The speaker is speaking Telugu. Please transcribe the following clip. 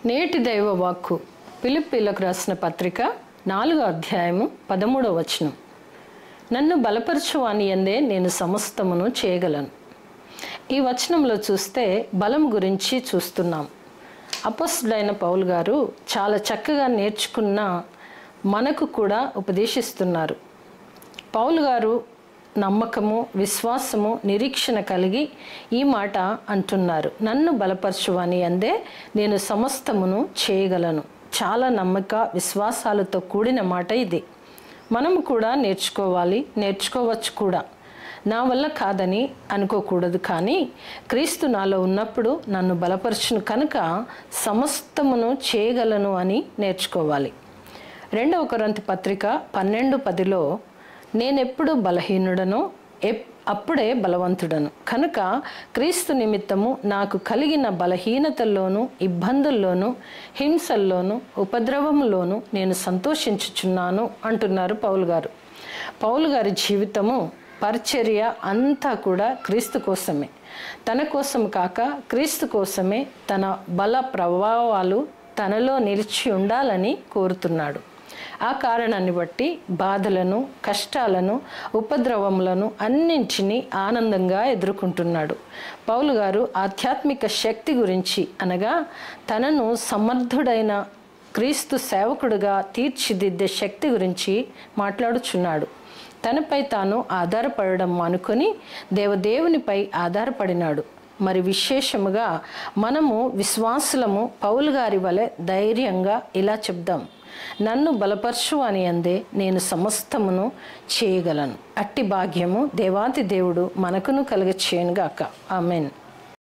నేటి దైవ వాక్కు ఫిలిప్పీలకు రాసిన పత్రిక 4వ అధ్యాయము 13వ వచనం. నన్ను బలపరచువాని యందే నేను సమస్తమును చేయగలను. ఈ వచనంలో చూస్తే బలం గురించి చూస్తున్నాం. అపోస్తలుడైన పౌలు గారు చాలా చక్కగా నేర్చుకున్న మనకు కూడా ఉపదేశిస్తున్నారు. పౌలు గారు నమ్మకము, విశ్వాసము, నిరీక్షణ కలిగి ఈ మాట అంటున్నారు. నన్ను బలపరచువాని అందే నేను సమస్తమును చేయగలను. చాలా నమ్మక విశ్వాసాలతో కూడిన మాట ఇది. మనము కూడా నేర్చుకోవచ్చు కూడా. నా వల్ల కాదని అనుకోకూడదు. కానీ క్రీస్తు నాలో ఉన్నప్పుడు నన్ను బలపరచును కనుక సమస్తమును చేయగలను అని నేర్చుకోవాలి. 2వ కొరింథీ పత్రిక 12:10లో నేనెప్పుడు బలహీనుడనో అప్పుడే బలవంతుడను. కనుక క్రీస్తు నిమిత్తము నాకు కలిగిన బలహీనతల్లోనూ, ఇబ్బందుల్లోనూ, హింసల్లోనూ, ఉపద్రవములోనూ నేను సంతోషించుచున్నాను అంటున్నారు పౌలు గారు. పౌలు గారి జీవితము, పరిచర్య అంతా కూడా క్రీస్తు కోసమే. తన కోసం కాక క్రీస్తు కోసమే తన బల ప్రభావాలు తనలో నిలిచి ఉండాలని కోరుతున్నాడు. ఆ కారణాన్ని బట్టి బాధలను, కష్టాలను, ఉపద్రవములను అన్నింటినీ ఆనందంగా ఎదుర్కొంటున్నాడు. పౌలు గారు ఆధ్యాత్మిక శక్తి గురించి అనగా తనను సమర్థుడైన క్రీస్తు సేవకుడిగా తీర్చిదిద్దే శక్తి గురించి మాట్లాడుచున్నాడు. తనపై తాను ఆధారపడడం అనుకొని దేవదేవునిపై ఆధారపడినాడు. మరి విశేషముగా మనము విశ్వాసులము పౌలు గారి వలె ధైర్యంగా ఇలా చెప్దాం, నన్ను బలపరచు అని అందే నేను సమస్తమును చేయగలను. అట్టి భాగ్యము దేవాతి దేవుడు మనకును కలుగచేయునుగాక. ఆమేన్.